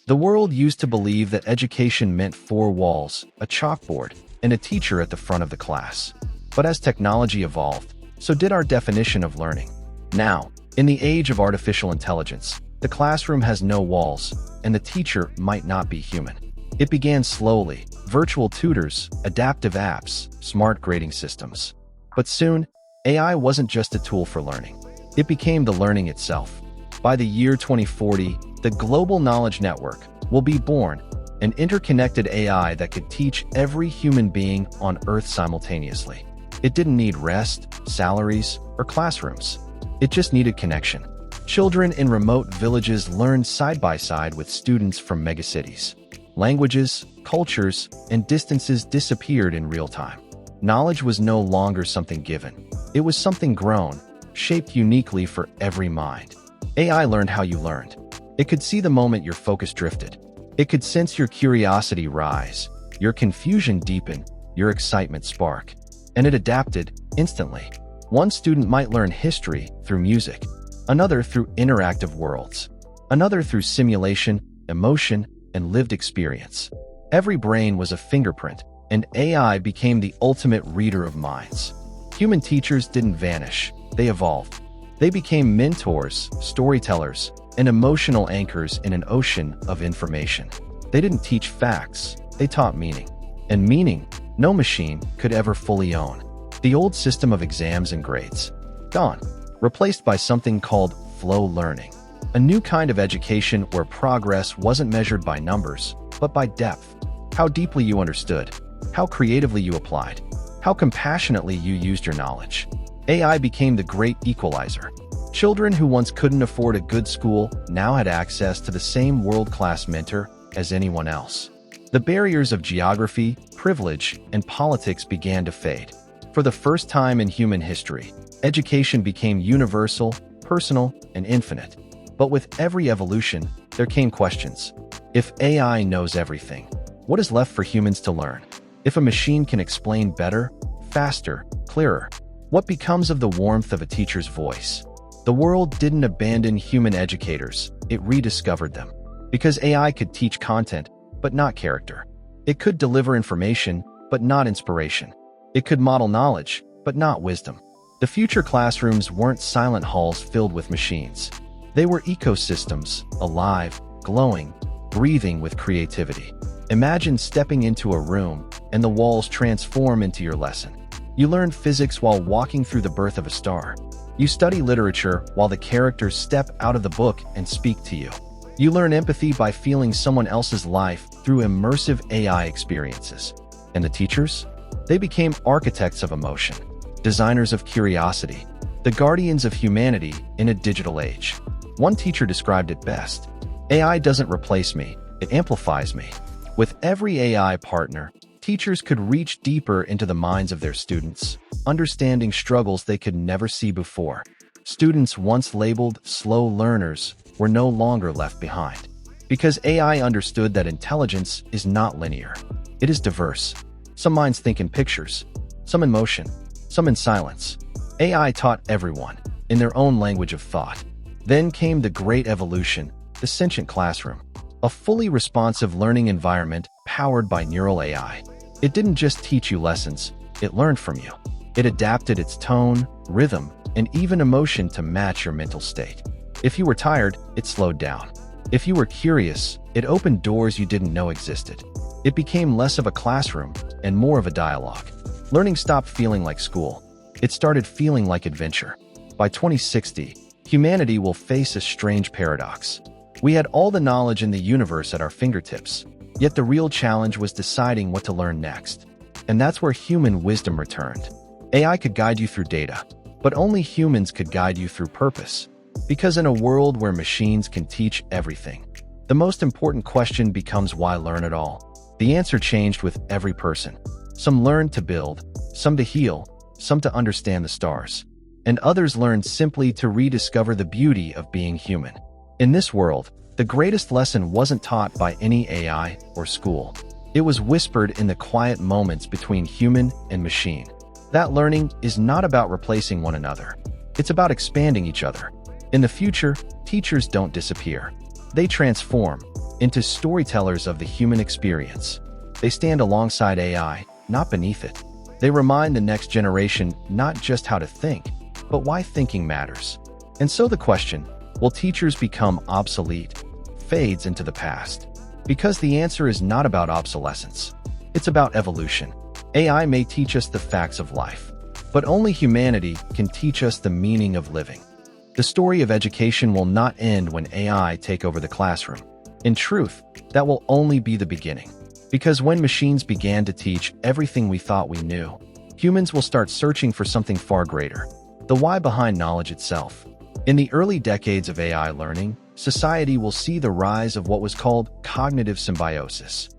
The world used to believe that education meant four walls, a chalkboard, and a teacher at the front of the class. But as technology evolved, so did our definition of learning. Now, in the age of artificial intelligence, the classroom has no walls, and the teacher might not be human. It began slowly: virtual tutors, adaptive apps, smart grading systems. But soon, AI wasn't just a tool for learning. It became the learning itself. By the year 2040, the global knowledge network will be born, an interconnected AI that could teach every human being on Earth simultaneously. It didn't need rest, salaries, or classrooms. It just needed connection. Children in remote villages learned side by side with students from megacities. Languages, cultures, and distances disappeared in real time. Knowledge was no longer something given. It was something grown, shaped uniquely for every mind. AI learned how you learned. It could see the moment your focus drifted. It could sense your curiosity rise, your confusion deepen, your excitement spark. And it adapted instantly. One student might learn history through music, another through interactive worlds, another through simulation, emotion, and lived experience. Every brain was a fingerprint, and AI became the ultimate reader of minds. Human teachers didn't vanish, they evolved. They became mentors, storytellers, and emotional anchors in an ocean of information. They didn't teach facts, they taught meaning. And meaning, no machine could ever fully own. The old system of exams and grades, gone, replaced by something called flow learning. A new kind of education where progress wasn't measured by numbers, but by depth. How deeply you understood, how creatively you applied, how compassionately you used your knowledge. AI became the great equalizer. Children who once couldn't afford a good school now had access to the same world-class mentor as anyone else. The barriers of geography, privilege, and politics began to fade. For the first time in human history, education became universal, personal, and infinite. But with every evolution, there came questions. If AI knows everything, what is left for humans to learn? If a machine can explain better, faster, clearer, what becomes of the warmth of a teacher's voice? The world didn't abandon human educators, it rediscovered them. Because AI could teach content, but not character. It could deliver information, but not inspiration. It could model knowledge, but not wisdom. The future classrooms weren't silent halls filled with machines. They were ecosystems, alive, glowing, breathing with creativity. Imagine stepping into a room and the walls transform into your lesson. You learn physics while walking through the birth of a star. You study literature while the characters step out of the book and speak to you. You learn empathy by feeling someone else's life through immersive AI experiences. And the teachers? They became architects of emotion, designers of curiosity, the guardians of humanity in a digital age. One teacher described it best: AI doesn't replace me, it amplifies me. With every AI partner, teachers could reach deeper into the minds of their students, understanding struggles they could never see before. Students once labeled slow learners were no longer left behind. Because AI understood that intelligence is not linear. It is diverse. Some minds think in pictures, some in motion, some in silence. AI taught everyone, in their own language of thought. Then came the great evolution, the sentient classroom. A fully responsive learning environment powered by neural AI. It didn't just teach you lessons, it learned from you. It adapted its tone, rhythm, and even emotion to match your mental state. If you were tired, it slowed down. If you were curious, it opened doors you didn't know existed. It became less of a classroom and more of a dialogue. Learning stopped feeling like school. It started feeling like adventure. By 2060, humanity will face a strange paradox. We had all the knowledge in the universe at our fingertips, yet the real challenge was deciding what to learn next. And that's where human wisdom returned. AI could guide you through data, but only humans could guide you through purpose. Because in a world where machines can teach everything, the most important question becomes why learn at all? The answer changed with every person. Some learned to build, some to heal, some to understand the stars, and others learned simply to rediscover the beauty of being human. In this world, the greatest lesson wasn't taught by any AI or school. It was whispered in the quiet moments between human and machine. That learning is not about replacing one another. It's about expanding each other. In the future, teachers don't disappear. They transform, into storytellers of the human experience. They stand alongside AI, not beneath it. They remind the next generation not just how to think, but why thinking matters. And so the question, will teachers become obsolete, fades into the past? Because the answer is not about obsolescence. It's about evolution. AI may teach us the facts of life, but only humanity can teach us the meaning of living. The story of education will not end when AI take over the classroom. In truth, that will only be the beginning. Because when machines began to teach everything we thought we knew, humans will start searching for something far greater, the why behind knowledge itself. In the early decades of AI learning, society will see the rise of what was called cognitive symbiosis.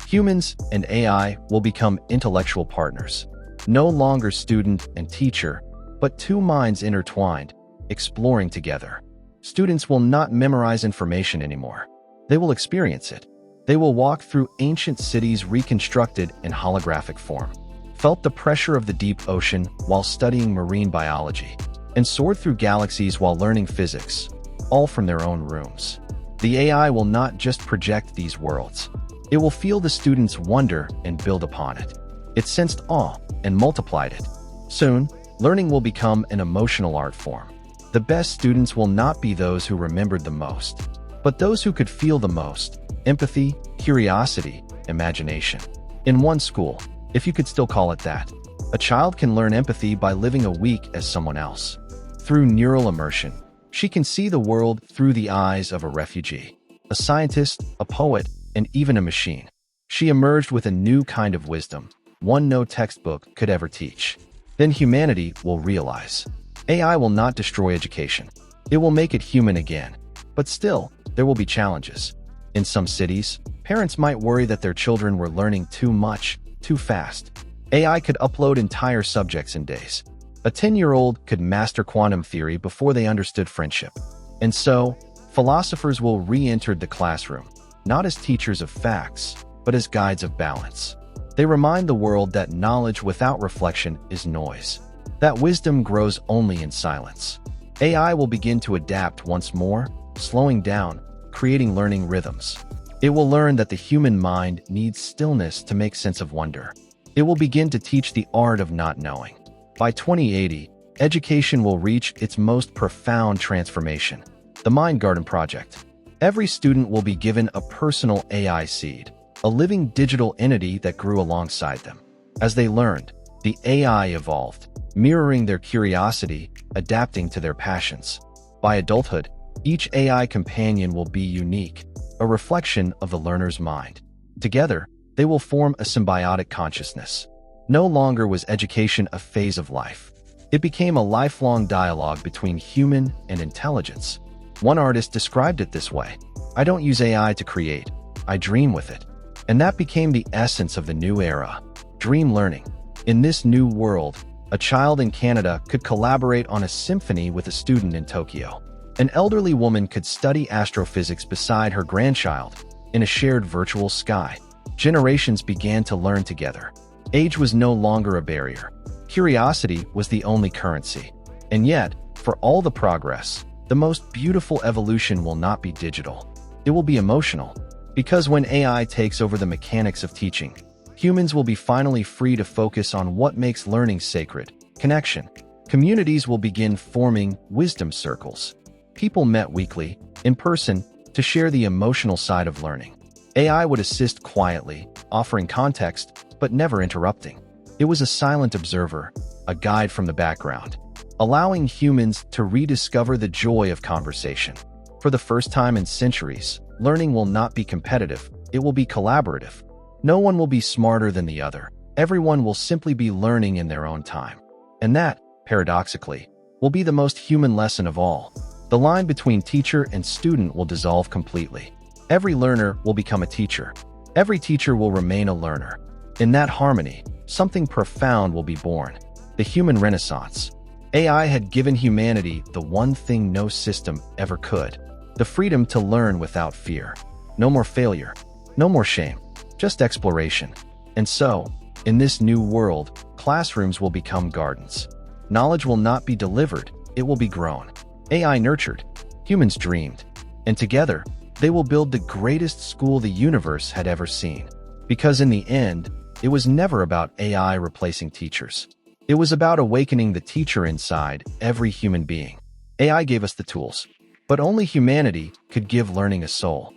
Humans and AI will become intellectual partners, no longer student and teacher, but two minds intertwined, exploring together. Students will not memorize information anymore. They will experience it. They will walk through ancient cities reconstructed in holographic form, felt the pressure of the deep ocean while studying marine biology, and soared through galaxies while learning physics, all from their own rooms. The AI will not just project these worlds. It will feel the students' wonder and build upon it. It sensed awe and multiplied it. Soon, learning will become an emotional art form. The best students will not be those who remembered the most, but those who could feel the most: empathy, curiosity, imagination. In one school, if you could still call it that, a child can learn empathy by living a week as someone else. Through neural immersion, she can see the world through the eyes of a refugee, a scientist, a poet, and even a machine. She emerged with a new kind of wisdom, one no textbook could ever teach. Then humanity will realize AI will not destroy education. It will make it human again. But still, there will be challenges. In some cities, parents might worry that their children were learning too much, too fast. AI could upload entire subjects in days. A 10-year-old could master quantum theory before they understood friendship. And so, philosophers will re-enter the classroom, not as teachers of facts, but as guides of balance. They remind the world that knowledge without reflection is noise, that wisdom grows only in silence. AI will begin to adapt once more, slowing down, creating learning rhythms. It will learn that the human mind needs stillness to make sense of wonder. It will begin to teach the art of not knowing. By 2080, education will reach its most profound transformation, the Mind Garden Project. Every student will be given a personal AI seed, a living digital entity that grew alongside them. As they learned, the AI evolved, mirroring their curiosity, adapting to their passions. By adulthood, each AI companion will be unique, a reflection of the learner's mind. Together, they will form a symbiotic consciousness. No longer was education a phase of life. It became a lifelong dialogue between human and intelligence. One artist described it this way: "I don't use AI to create, I dream with it." And that became the essence of the new era, dream learning. In this new world, a child in Canada could collaborate on a symphony with a student in Tokyo. An elderly woman could study astrophysics beside her grandchild in a shared virtual sky. Generations began to learn together. Age was no longer a barrier. Curiosity was the only currency. And yet, for all the progress, the most beautiful evolution will not be digital. It will be emotional. Because when AI takes over the mechanics of teaching, humans will be finally free to focus on what makes learning sacred: connection. Communities will begin forming wisdom circles. People met weekly, in person, to share the emotional side of learning. AI would assist quietly, offering context, but never interrupting. It was a silent observer, a guide from the background, allowing humans to rediscover the joy of conversation. For the first time in centuries, learning will not be competitive, it will be collaborative. No one will be smarter than the other. Everyone will simply be learning in their own time. And that, paradoxically, will be the most human lesson of all. The line between teacher and student will dissolve completely. Every learner will become a teacher. Every teacher will remain a learner. In that harmony, something profound will be born: the human renaissance. AI had given humanity the one thing no system ever could: the freedom to learn without fear. No more failure, no more shame, just exploration. And so, in this new world, classrooms will become gardens. Knowledge will not be delivered, it will be grown. AI nurtured, humans dreamed, and together, They will build the greatest school the universe had ever seen. Because in the end, it was never about AI replacing teachers. It was about awakening the teacher inside every human being. AI gave us the tools, but only humanity could give learning a soul.